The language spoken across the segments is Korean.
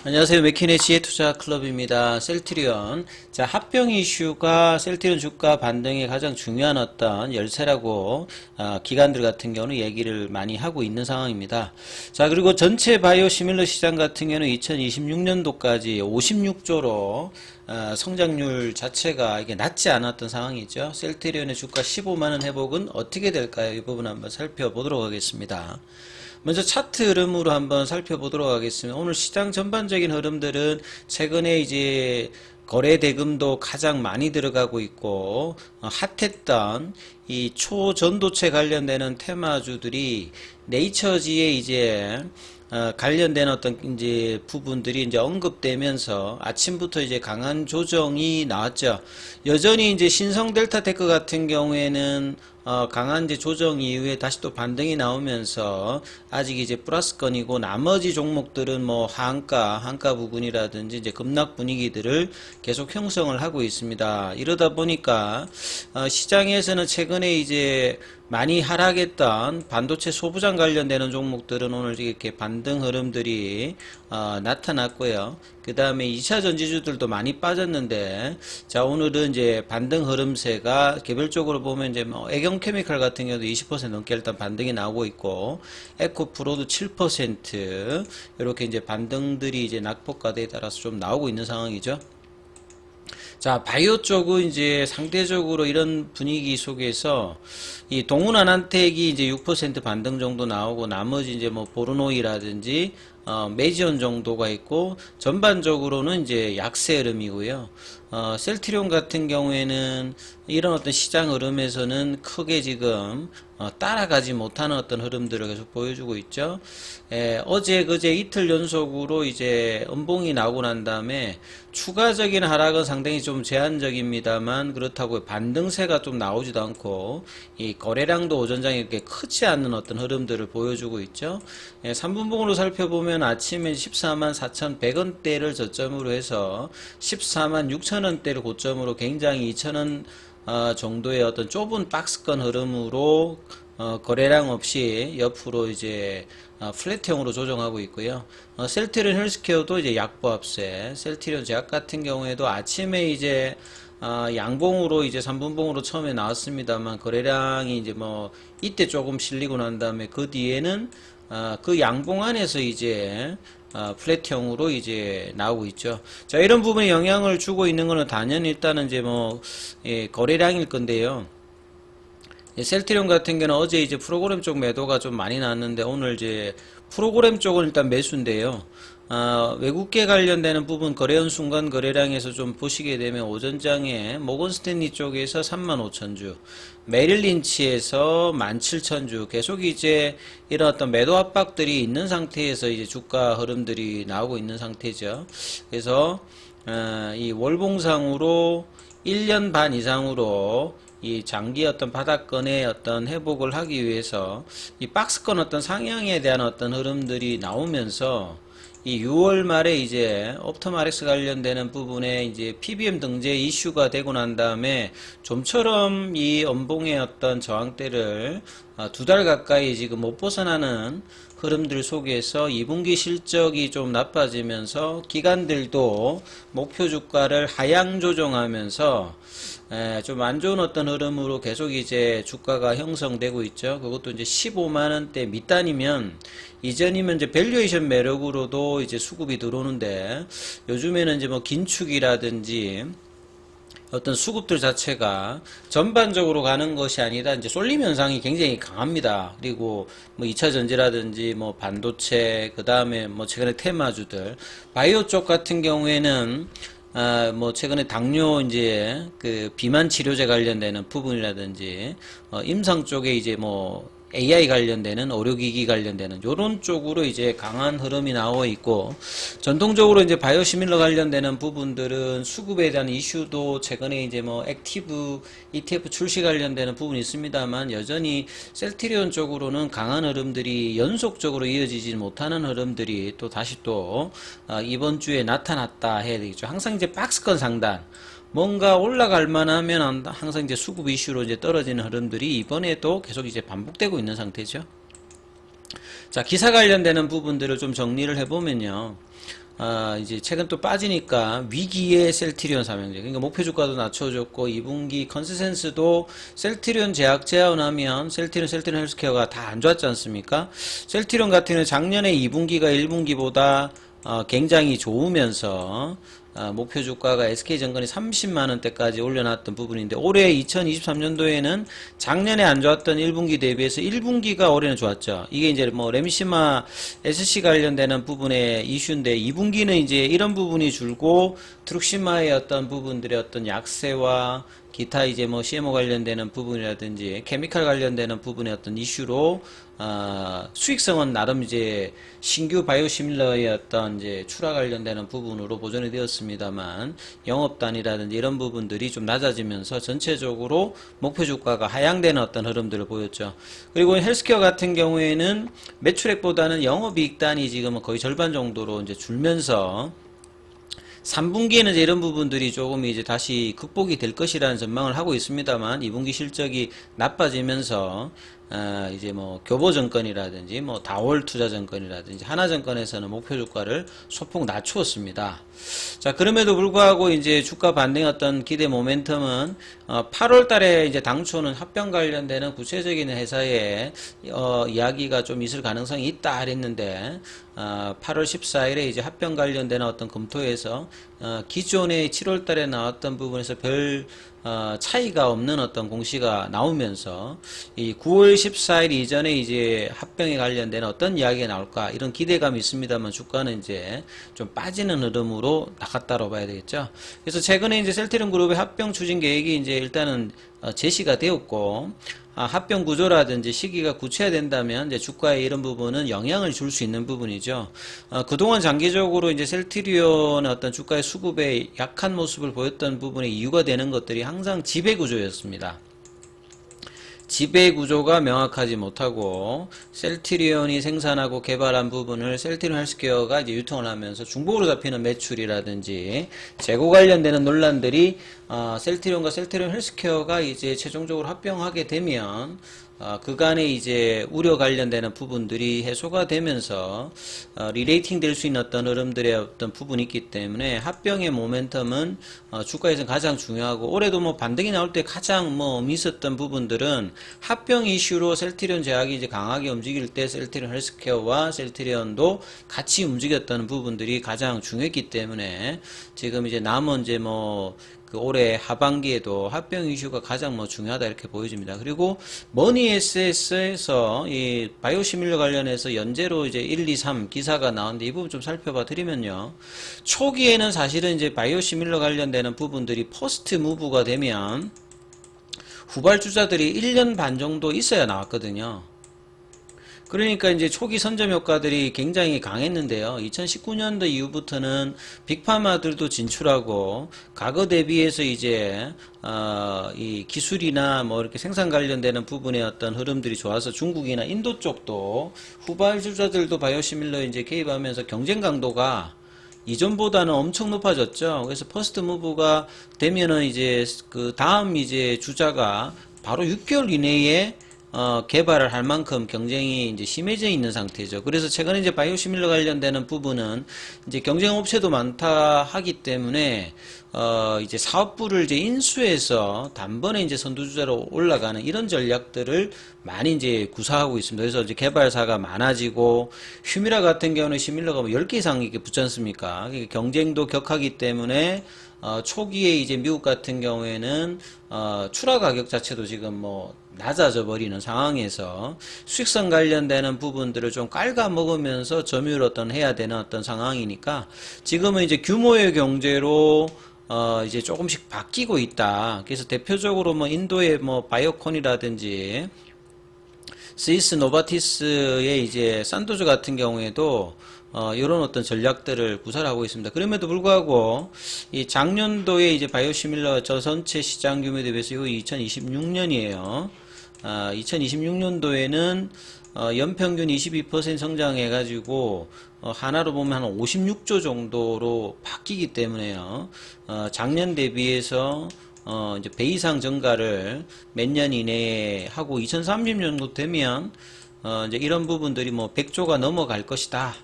안녕하세요. 맥키네 지혜투자클럽입니다. 셀트리온. 자, 합병 이슈가 셀트리온 주가 반등의 가장 중요한 어떤 열쇠라고 기관들 같은 경우는 얘기를 많이 하고 있는 상황입니다. 자, 그리고 전체 바이오 시밀러 시장 같은 경우는 2026년도까지 56조로 성장률 자체가 이게 낮지 않았던 상황이죠. 셀트리온의 주가 15만원 회복은 어떻게 될까요? 이 부분 한번 살펴보도록 하겠습니다. 먼저 차트 흐름으로 한번 살펴보도록 하겠습니다. 오늘 시장 전반적인 흐름들은 최근에 이제 거래 대금도 가장 많이 들어가고 있고 핫했던 이 초전도체 관련되는 테마주들이 네이처지에 이제 관련된 어떤 이제 부분들이 이제 언급되면서 아침부터 이제 강한 조정이 나왔죠. 여전히 이제 신성 델타테크 같은 경우에는 강한 이제 조정 이후에 다시 또 반등이 나오면서 아직 이제 플러스권이고 나머지 종목들은 뭐 한가 부분이라든지 이제 급락 분위기들을 계속 형성을 하고 있습니다. 이러다 보니까 시장에서는 최근에 이제 많이 하락했던 반도체 소부장 관련되는 종목들은 오늘 이렇게 반등 흐름들이 나타났고요. 그 다음에 2차 전지주들도 많이 빠졌는데, 자, 오늘은 이제 반등 흐름세가 개별적으로 보면 이제 뭐 애경 케미칼 같은 경우도 20% 넘게 일단 반등이 나오고 있고, 에코프로도 7% 이렇게 이제 반등들이 이제 낙폭과대에 따라서 좀 나오고 있는 상황이죠. 자, 바이오 쪽은 이제 상대적으로 이런 분위기 속에서 이 동훈아난텍이 이제 6% 반등 정도 나오고 나머지 이제 뭐 보르노이라든지 메지온 정도가 있고 전반적으로는 이제 약세 흐름이고요. 셀트리온 같은 경우에는 이런 어떤 시장 흐름에서는 크게 지금 따라가지 못하는 어떤 흐름들을 계속 보여주고 있죠. 어제 그제 이틀 연속으로 이제 음봉이 나오고 난 다음에 추가적인 하락은 상당히 좀 제한적입니다만 그렇다고 반등세가 좀 나오지도 않고 이 거래량도 오전장에 이렇게 크지 않는 어떤 흐름들을 보여주고 있죠. 3분봉으로 살펴보면 아침에 14만 4,100원대를 저점으로 해서 14만 6천원대를 고점으로 굉장히 2천원 정도의 어떤 좁은 박스권 흐름으로 거래량 없이 옆으로 이제 플랫형으로 조정하고 있고요. 셀트리온 헬스케어도 이제 약보합세, 셀트리온 제약 같은 경우에도 아침에 이제 양봉으로 이제 3분봉으로 처음에 나왔습니다만 거래량이 이제 뭐 이때 조금 실리고 난 다음에 그 뒤에는 그 양봉 안에서 이제 플랫형으로 이제 나오고 있죠. 자, 이런 부분에 영향을 주고 있는 거는 단연 일단은 이제 뭐 거래량일 건데요. 셀트리온 같은 경우는 어제 이제 프로그램 쪽 매도가 좀 많이 났는데 오늘 이제 프로그램 쪽은 일단 매수인데요. 외국계 관련되는 부분 거래원 순간 거래량에서 좀 보시게 되면 오전장에 모건스탠리 쪽에서 35,000주, 메릴린치에서 17,000주 계속 이제 이런 어떤 매도 압박들이 있는 상태에서 이제 주가 흐름들이 나오고 있는 상태죠. 그래서 이 월봉상으로 1년 반 이상으로 이 장기 어떤 바닥권의 어떤 회복을 하기 위해서 이 박스권 어떤 상향에 대한 어떤 흐름들이 나오면서 이 6월 말에 이제 옵토마렉스 관련되는 부분에 이제 PBM 등재 이슈가 되고 난 다음에 좀처럼 이 연봉의 어떤 저항대를 2달 가까이 지금 못 벗어나는 흐름들 속에서 2분기 실적이 좀 나빠지면서 기관들도 목표 주가를 하향 조정하면서 좀 안 좋은 어떤 흐름으로 계속 이제 주가가 형성되고 있죠. 그것도 이제 15만원대 밑단이면 이전이면 이제 밸류에이션 매력으로도 이제 수급이 들어오는데 요즘에는 이제 뭐 긴축이라든지 어떤 수급들 자체가 전반적으로 가는 것이 아니라 이제 쏠림 현상이 굉장히 강합니다. 그리고 뭐 2차 전지라든지 뭐 반도체 그 다음에 뭐 최근에 테마주들 바이오 쪽 같은 경우에는 뭐 최근에 당뇨 이제 그 비만 치료제 관련되는 부분이라든지 임상 쪽에 이제 뭐 AI 관련되는 의료기기 관련되는 요런 쪽으로 이제 강한 흐름이 나와 있고 전통적으로 이제 바이오시밀러 관련되는 부분들은 수급에 대한 이슈도 최근에 이제 뭐 액티브 ETF 출시 관련되는 부분이 있습니다만 여전히 셀트리온 쪽으로는 강한 흐름들이 연속적으로 이어지지 못하는 흐름들이 또 다시 또 이번 주에 나타났다 해야 되겠죠. 항상 이제 박스권 상단 뭔가 올라갈 만하면 항상 이제 수급 이슈로 이제 떨어지는 흐름들이 이번에도 계속 이제 반복되고 있는 상태죠. 자, 기사 관련되는 부분들을 좀 정리를 해보면요. 이제 최근 또 빠지니까 위기의 셀트리온 삼형제. 그러니까 목표 주가도 낮춰줬고 2분기 컨센서스도 셀트리온 제약 제한하면 셀트리온 헬스케어가 다 안 좋았지 않습니까? 셀트리온 같은 경우는 작년에 2분기가 1분기보다 굉장히 좋으면서 목표 주가가 SK증권이 30만원대까지 올려놨던 부분인데 올해 2023년도에는 작년에 안 좋았던 1분기 대비해서 1분기가 올해는 좋았죠. 이게 이제 뭐 램시마 SC 관련되는 부분의 이슈인데 2분기는 이제 이런 부분이 줄고 트룩시마의 어떤 부분들의 어떤 약세와 기타 이제 뭐 CMO 관련되는 부분이라든지 케미칼 관련되는 부분의 어떤 이슈로 수익성은 나름 이제 신규 바이오시밀러의 어떤 이제 출하 관련되는 부분으로 보존이 되었습니다만 영업단이라든지 이런 부분들이 좀 낮아지면서 전체적으로 목표 주가가 하향되는 어떤 흐름들을 보였죠. 그리고 헬스케어 같은 경우에는 매출액보다는 영업이익단이 지금 거의 절반 정도로 이제 줄면서 3분기에는 이제 이런 부분들이 조금 이제 다시 극복이 될 것이라는 전망을 하고 있습니다만 2분기 실적이 나빠지면서 이제 뭐 교보증권이라든지 뭐 다월투자증권이라든지 하나증권에서는 목표 주가를 소폭 낮추었습니다. 자, 그럼에도 불구하고 이제 주가 반등의 어떤 기대 모멘텀은 8월 달에 이제 당초는 합병 관련되는 구체적인 회사의 이야기가 좀 있을 가능성이 있다 했는데 8월 14일에 이제 합병 관련되는 어떤 검토에서 기존의 7월 달에 나왔던 부분에서 별 차이가 없는 어떤 공시가 나오면서 이 9월 14일 이전에 이제 합병에 관련된 어떤 이야기가 나올까 이런 기대감이 있습니다만 주가는 이제 좀 빠지는 흐름으로 나갔다고 봐야 되겠죠. 그래서 최근에 이제 셀트리온 그룹의 합병 추진 계획이 이제 일단은 제시가 되었고 합병 구조라든지 시기가 구체화된다면 이제 주가에 이런 부분은 영향을 줄 수 있는 부분이죠. 그동안 장기적으로 이제 셀트리온의 어떤 주가의 수급에 약한 모습을 보였던 부분의 이유가 되는 것들이 항상 지배 구조였습니다. 지배 구조가 명확하지 못하고 셀트리온이 생산하고 개발한 부분을 셀트리온 헬스케어가 이제 유통을 하면서 중복으로 잡히는 매출이라든지 재고 관련되는 논란들이 셀트리온과 셀트리온 헬스케어가 이제 최종적으로 합병하게 되면 그간에 이제 우려 관련되는 부분들이 해소가 되면서 리레이팅 될 수 있는 어떤 흐름들의 어떤 부분이 있기 때문에 합병의 모멘텀은 주가에서 가장 중요하고 올해도 뭐 반등이 나올 때 가장 뭐 의미 있었던 부분들은 합병 이슈로 셀트리온 제약이 이제 강하게 움직일 때 셀트리온 헬스케어와 셀트리온도 같이 움직였다는 부분들이 가장 중요했기 때문에 지금 이제 남은 이제 뭐 올해 하반기에도 합병 이슈가 가장 뭐 중요하다 이렇게 보여집니다. 그리고 머니에셋에서 이 바이오시밀러 관련해서 연재로 이제 1, 2, 3 기사가 나오는데 이 부분 좀 살펴봐 드리면요. 초기에는 사실은 이제 바이오시밀러 관련되는 부분들이 포스트 무브가 되면 후발주자들이 1년 반 정도 있어야 나왔거든요. 그러니까 이제 초기 선점 효과들이 굉장히 강했는데요. 2019년도 이후부터는 빅파마들도 진출하고 과거 대비해서 이제 이 기술이나 뭐 이렇게 생산 관련되는 부분의 어떤 흐름들이 좋아서 중국이나 인도 쪽도 후발주자들도 바이오시밀러에 이제 개입하면서 경쟁 강도가 이전보다는 엄청 높아졌죠. 그래서 퍼스트 무브가 되면은 이제 그 다음 이제 주자가 바로 6개월 이내에 개발을 할 만큼 경쟁이 이제 심해져 있는 상태죠. 그래서 최근에 이제 바이오시밀러 관련되는 부분은 이제 경쟁 업체도 많다 하기 때문에 이제 사업부를 이제 인수해서 단번에 이제 선두주자로 올라가는 이런 전략들을 많이 이제 구사하고 있습니다. 그래서 이제 개발사가 많아지고 휴미라 같은 경우는 시밀러가 뭐 10개 이상 이렇게 붙지 않습니까? 경쟁도 격하기 때문에 초기에 이제 미국 같은 경우에는 출하 가격 자체도 지금 뭐 낮아져 버리는 상황에서 수익성 관련되는 부분들을 좀 깔아 먹으면서 점유를 어떤 해야 되는 어떤 상황이니까 지금은 이제 규모의 경제로 이제 조금씩 바뀌고 있다. 그래서 대표적으로 뭐 인도의 뭐 바이오콘이라든지 스위스 노바티스의 이제 산도즈 같은 경우에도 이런 어떤 전략들을 구사를 하고 있습니다. 그럼에도 불구하고 이 작년도에 이제 바이오시밀러 전체 시장 규모 대비해서 이거 2026년이에요. 2026년도에는 연평균 22% 성장해가지고 하나로 보면 한 56조 정도로 바뀌기 때문에요. 작년 대비해서 이제 배 이상 증가를 몇 년 이내에 하고 2030년 정도 되면 이제 이런 부분들이 뭐 100조가 넘어갈 것이다.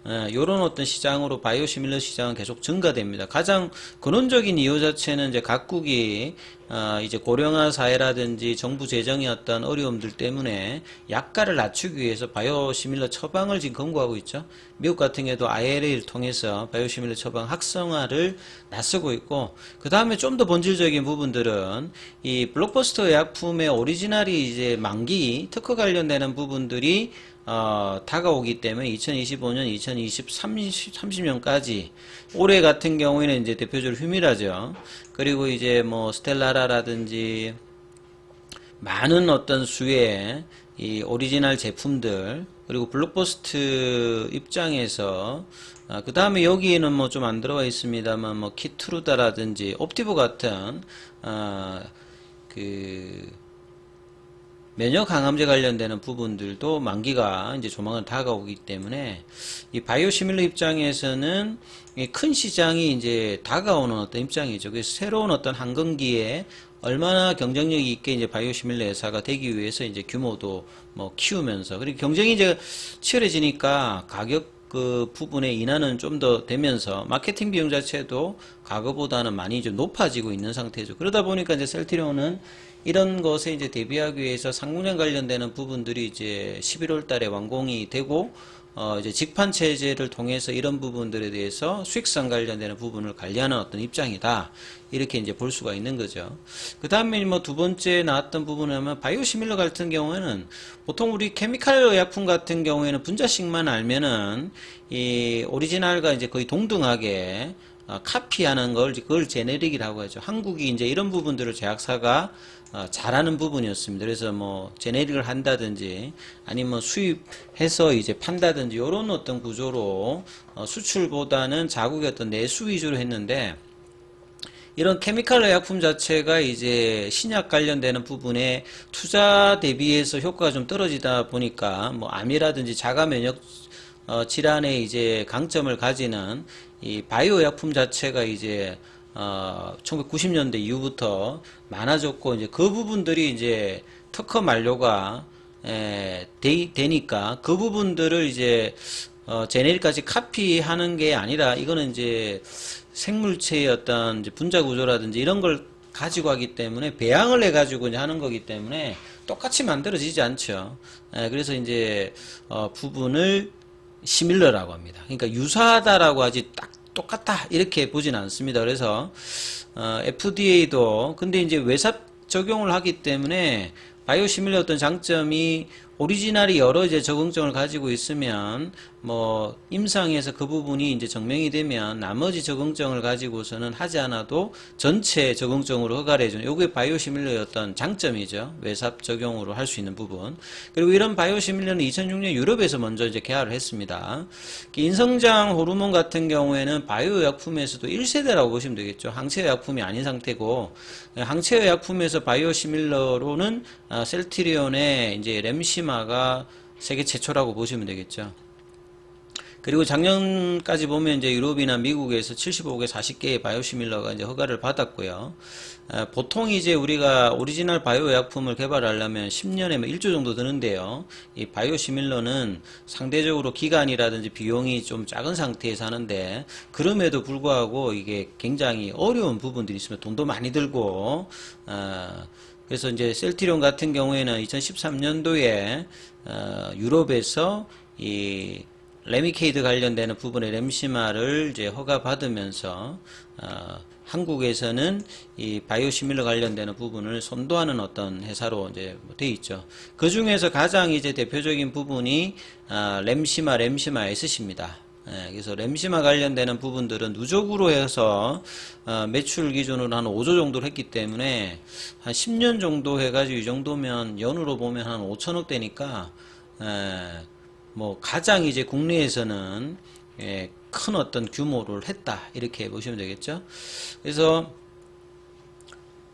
요런 어떤 시장으로 바이오시밀러 시장은 계속 증가됩니다. 가장 근원적인 이유 자체는 이제 각국이 이제 고령화 사회라든지 정부 재정의 어떤 어려움들 때문에 약가를 낮추기 위해서 바이오시밀러 처방을 지금 권고하고 있죠. 미국 같은 경우도 IRA를 통해서 바이오시밀러 처방 학성화를 나서고 있고, 그 다음에 좀 더 본질적인 부분들은 이 블록버스터 의약품의 오리지널이 이제 만기 특허 관련되는 부분들이 다가오기 때문에 2025년, 2030년까지 올해 같은 경우에는 이제 대표적으로 휴미라죠. 그리고 이제 뭐 스텔라라라든지 많은 어떤 수의 이 오리지널 제품들, 그리고 블록버스트 입장에서 그 다음에 여기에는 뭐 좀 안 들어가 있습니다만 뭐 키트루다라든지 옵티브 같은 그 면역 항암제 관련되는 부분들도 만기가 이제 조만간 다가오기 때문에 이 바이오시밀러 입장에서는 이 큰 시장이 이제 다가오는 어떤 입장이죠. 그래서 새로운 어떤 한건기에 얼마나 경쟁력이 있게 이제 바이오시밀러 회사가 되기 위해서 이제 규모도 뭐 키우면서, 그리고 경쟁이 이제 치열해지니까 가격 그 부분의 인하는 좀 더 되면서 마케팅 비용 자체도 과거보다는 많이 좀 높아지고 있는 상태죠. 그러다 보니까 이제 셀트리온은 이런 것에 이제 대비하기 위해서 상공장 관련되는 부분들이 이제 11월 달에 완공이 되고, 이제 직판 체제를 통해서 이런 부분들에 대해서 수익성 관련되는 부분을 관리하는 어떤 입장이다. 이렇게 이제 볼 수가 있는 거죠. 그 다음에 뭐 두 번째 나왔던 부분은 바이오시밀러 같은 경우에는 보통 우리 케미칼 의약품 같은 경우에는 분자식만 알면은 이 오리지널과 이제 거의 동등하게 카피하는 걸 그걸 제네릭이라고 하죠. 한국이 이제 이런 부분들을 제약사가 잘하는 부분이었습니다. 그래서 뭐 제네릭을 한다든지 아니면 뭐 수입해서 이제 판다든지 이런 어떤 구조로 수출보다는 자국의 어떤 내수 위주로 했는데, 이런 케미칼 의약품 자체가 이제 신약 관련되는 부분에 투자 대비해서 효과가 좀 떨어지다 보니까 뭐 암이라든지 자가 면역 질환에 이제 강점을 가지는 이 바이오 의약품 자체가 이제 1990년대 이후부터 많아졌고, 이제 그 부분들이 이제 특허 만료가 되니까 그 부분들을 이제 제네릭까지 카피하는 게 아니라 이거는 이제 생물체의 어떤 이제 분자 구조라든지 이런 걸 가지고 하기 때문에 배양을 해 가지고 이제 하는 거기 때문에 똑같이 만들어지지 않죠. 그래서 이제 부분을 시밀러라고 합니다. 그러니까 유사하다라고 하지 딱 똑같다 이렇게 보진 않습니다. 그래서 FDA도 근데 이제 외삽 적용을 하기 때문에 바이오시밀러 어떤 장점이 오리지널이 여러 이제 적응증을 가지고 있으면 뭐 임상에서 그 부분이 이제 증명이 되면 나머지 적응증을 가지고서는 하지 않아도 전체 적응증으로 허가를 해주는, 요게 바이오시밀러의 어떤 장점이죠. 외삽 적용으로 할 수 있는 부분. 그리고 이런 바이오시밀러는 2006년 유럽에서 먼저 이제 개발을 했습니다. 인성장 호르몬 같은 경우에는 바이오의약품에서도 1세대라고 보시면 되겠죠. 항체의약품이 아닌 상태고, 항체의약품에서 바이오시밀러로는 셀트리온의 이제 렘시마가 세계 최초라고 보시면 되겠죠. 그리고 작년까지 보면 이제 유럽이나 미국에서 75개 40개의 바이오시밀러가 이제 허가를 받았고요. 보통 이제 우리가 오리지널 바이오 의약품을 개발하려면 10년에 1조 정도 드는데요. 이 바이오시밀러는 상대적으로 기간이라든지 비용이 좀 작은 상태에서 하는데, 그럼에도 불구하고 이게 굉장히 어려운 부분들이 있으면 돈도 많이 들고, 그래서 이제 셀트리온 같은 경우에는 2013년도에 유럽에서 이 레미케이드 관련되는 부분의 렘시마를 이제 허가받으면서 한국에서는 이 바이오시밀러 관련되는 부분을 선도하는 어떤 회사로 이제 돼 있죠. 그 중에서 가장 이제 대표적인 부분이 렘시마 SC입니다. 그래서 렘시마 관련되는 부분들은 누적으로 해서 매출 기준으로 한 5조 정도를 했기 때문에 한 10년 정도 해가지고 이 정도면 연으로 보면 한 5천억 대니까 뭐 가장 이제 국내에서는 큰 어떤 규모를 했다 이렇게 보시면 되겠죠. 그래서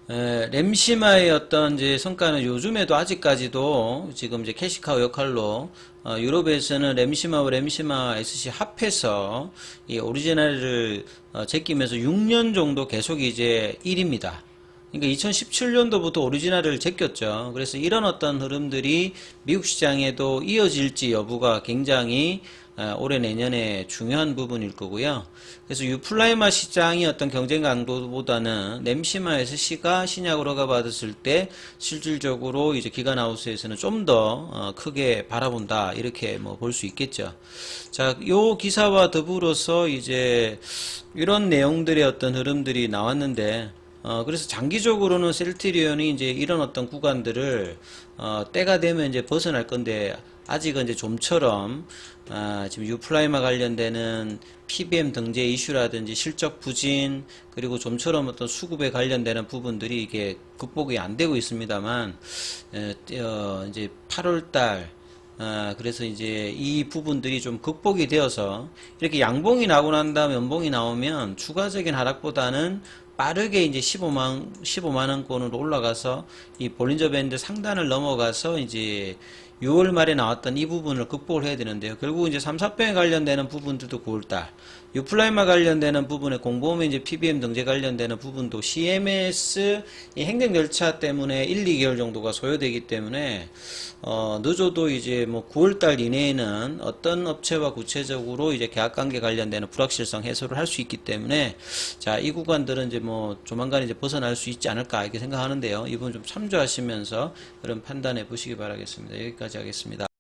렘시마의 어떤 이제 성과는 요즘에도 아직까지도 지금 이제 캐시카우 역할로 유럽에서는 렘시마와 렘시마 SC 합해서 이 오리지널을 제끼면서 6년 정도 계속 이제 1위입니다. 그러니까 2017년도부터 오리지널을 제꼈죠. 그래서 이런 어떤 흐름들이 미국 시장에도 이어질지 여부가 굉장히 올해 내년에 중요한 부분일 거고요. 그래서 유플라이마 시장이 어떤 경쟁 강도보다는 램시마 SC가 신약을 허가받았을 때 실질적으로 이제 기관하우스에서는 좀 더 크게 바라본다 이렇게 뭐 볼 수 있겠죠. 자, 요 기사와 더불어서 이제 이런 내용들의 어떤 흐름들이 나왔는데 그래서 장기적으로는 셀트리온이 이제 이런 어떤 구간들을 때가 되면 이제 벗어날 건데 아직은 이제 좀처럼 지금 유플라이마 관련되는 PBM 등재 이슈라든지 실적 부진 그리고 좀처럼 어떤 수급에 관련되는 부분들이 이게 극복이 안 되고 있습니다만 이제 8월달 그래서 이제 이 부분들이 좀 극복이 되어서 이렇게 양봉이 나고 난 다음에 연봉이 나오면 추가적인 하락보다는 빠르게 이제 15만원권으로 올라가서 이 볼린저 밴드 상단을 넘어가서 이제 6월 말에 나왔던 이 부분을 극복을 해야 되는데요. 결국 이제 3, 4병에 관련되는 부분들도 9월달, 유플라이마 관련되는 부분에 공보험에 이제 PBM 등재 관련되는 부분도 CMS 이 행정 절차 때문에 1, 2개월 정도가 소요되기 때문에 늦어도 이제 뭐 9월달 이내에는 어떤 업체와 구체적으로 이제 계약관계 관련되는 불확실성 해소를 할 수 있기 때문에 자, 이 구간들은 이제 뭐 조만간 이제 벗어날 수 있지 않을까 이렇게 생각하는데요. 이 부분 좀 참조하시면서 그런 판단해 보시기 바라겠습니다. 여기까지 하겠습니다.